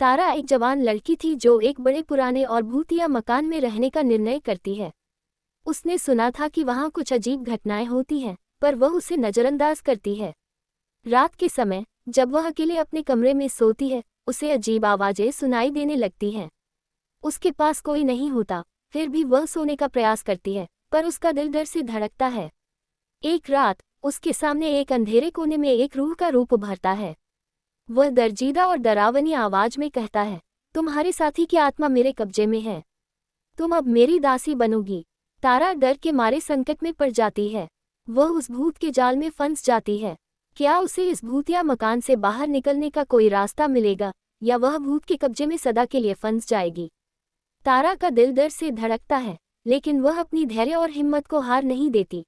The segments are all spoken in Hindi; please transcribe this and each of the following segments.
तारा एक जवान लड़की थी जो एक बड़े पुराने और भूतिया मकान में रहने का निर्णय करती है। उसने सुना था कि वहाँ कुछ अजीब घटनाएं होती हैं, पर वह उसे नज़रअंदाज करती है। रात के समय जब वह अकेले अपने कमरे में सोती है, उसे अजीब आवाज़ें सुनाई देने लगती हैं। उसके पास कोई नहीं होता, फिर भी वह सोने का प्रयास करती है, पर उसका दिल डर से धड़कता है। एक रात उसके सामने एक अंधेरे कोने में एक रूह का रूप उभरता है। वह दर्जीदा और डरावनी आवाज में कहता है, तुम्हारे साथी की आत्मा मेरे कब्जे में है, तुम अब मेरी दासी बनोगी। तारा डर के मारे संकट में पड़ जाती है। वह उस भूत के जाल में फंस जाती है। क्या उसे इस भूतिया मकान से बाहर निकलने का कोई रास्ता मिलेगा, या वह भूत के कब्जे में सदा के लिए फंस जाएगी? तारा का दिल डर से धड़कता है, लेकिन वह अपनी धैर्य और हिम्मत को हार नहीं देती।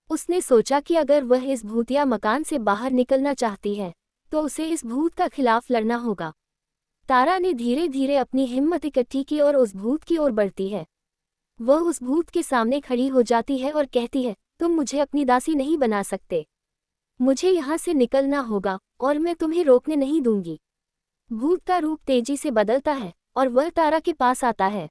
उसने सोचा कि अगर वह इस भूतिया मकान से बाहर निकलना चाहती है तो उसे इस भूत का खिलाफ लड़ना होगा। तारा ने धीरे धीरे अपनी हिम्मत इकट्ठी की और उस भूत की ओर बढ़ती है। वह उस भूत के सामने खड़ी हो जाती है और कहती है, तुम मुझे अपनी दासी नहीं बना सकते, मुझे यहाँ से निकलना होगा और मैं तुम्हें रोकने नहीं दूंगी। भूत का रूप तेजी से बदलता है और वह तारा के पास आता है।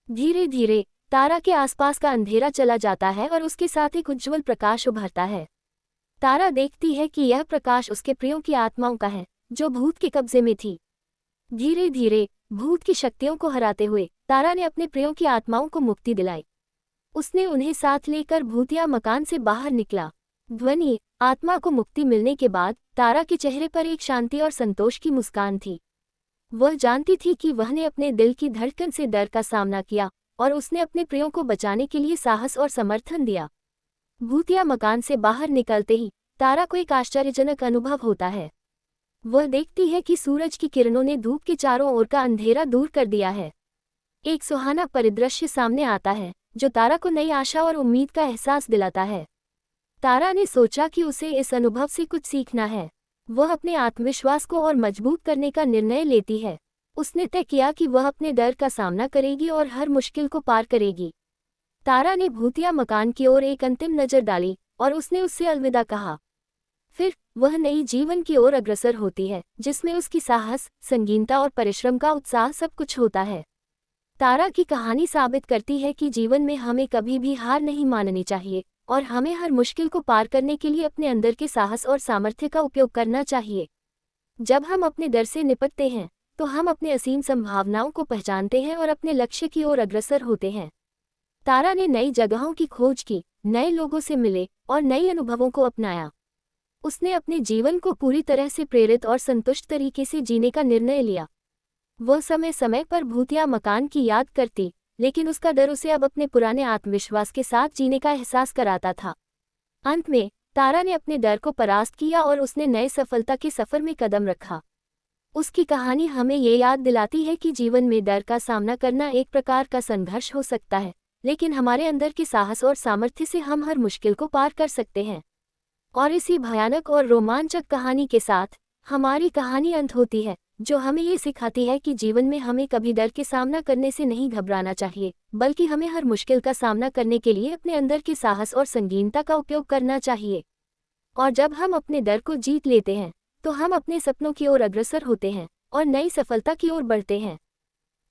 धीरे धीरे तारा के आसपास का अंधेरा चला जाता है और उसके साथ एक उज्ज्वल प्रकाश उभरता है। तारा देखती है कि यह प्रकाश उसके प्रियों की आत्माओं का है जो भूत के कब्जे में थी। धीरे धीरे भूत की शक्तियों को हराते हुए तारा ने अपने प्रियों की आत्माओं को मुक्ति दिलाई। उसने उन्हें साथ लेकर भूतिया मकान से बाहर निकला। ध्वनि आत्मा को मुक्ति मिलने के बाद तारा के चेहरे पर एक शांति और संतोष की मुस्कान थी। वह जानती थी कि वह ने अपने दिल की धड़कन से डर का सामना किया और उसने अपने प्रियों को बचाने के लिए साहस और समर्थन दिया। भूतिया मकान से बाहर निकलते ही तारा को एक आश्चर्यजनक अनुभव होता है। वह देखती है कि सूरज की किरणों ने धूप के चारों ओर का अंधेरा दूर कर दिया है। एक सुहाना परिदृश्य सामने आता है जो तारा को नई आशा और उम्मीद का एहसास दिलाता है। तारा ने सोचा कि उसे इस अनुभव से कुछ सीखना है। वह अपने आत्मविश्वास को और मजबूत करने का निर्णय लेती है। उसने तय किया कि वह अपने डर का सामना करेगी और हर मुश्किल को पार करेगी। तारा ने भूतिया मकान की ओर एक अंतिम नज़र डाली और उसने उससे अलविदा कहा। फिर वह नई जीवन की ओर अग्रसर होती है जिसमें उसकी साहस, संगीनता और परिश्रम का उत्साह सब कुछ होता है। तारा की कहानी साबित करती है कि जीवन में हमें कभी भी हार नहीं माननी चाहिए और हमें हर मुश्किल को पार करने के लिए अपने अंदर के साहस और सामर्थ्य का उपयोग करना चाहिए। जब हम अपने डर से निपटते हैं तो हम अपने असीम संभावनाओं को पहचानते हैं और अपने लक्ष्य की ओर अग्रसर होते हैं। तारा ने नई जगहों की खोज की, नए लोगों से मिले और नए अनुभवों को अपनाया। उसने अपने जीवन को पूरी तरह से प्रेरित और संतुष्ट तरीके से जीने का निर्णय लिया। वह समय समय पर भूतिया मकान की याद करती, लेकिन उसका डर उसे अब अपने पुराने आत्मविश्वास के साथ जीने का एहसास कराता था। अंत में तारा ने अपने डर को परास्त किया और उसने नए सफलता के सफर में कदम रखा। उसकी कहानी हमें ये याद दिलाती है कि जीवन में डर का सामना करना एक प्रकार का संघर्ष हो सकता है, लेकिन हमारे अंदर के साहस और सामर्थ्य से हम हर मुश्किल को पार कर सकते हैं। और इसी भयानक और रोमांचक कहानी के साथ हमारी कहानी अंत होती है, जो हमें ये सिखाती है कि जीवन में हमें कभी डर के सामना करने से नहीं घबराना चाहिए, बल्कि हमें हर मुश्किल का सामना करने के लिए अपने अंदर के साहस और संगीनता का उपयोग करना चाहिए। और जब हम अपने डर को जीत लेते हैं तो हम अपने सपनों की ओर अग्रसर होते हैं और नई सफलता की ओर बढ़ते हैं।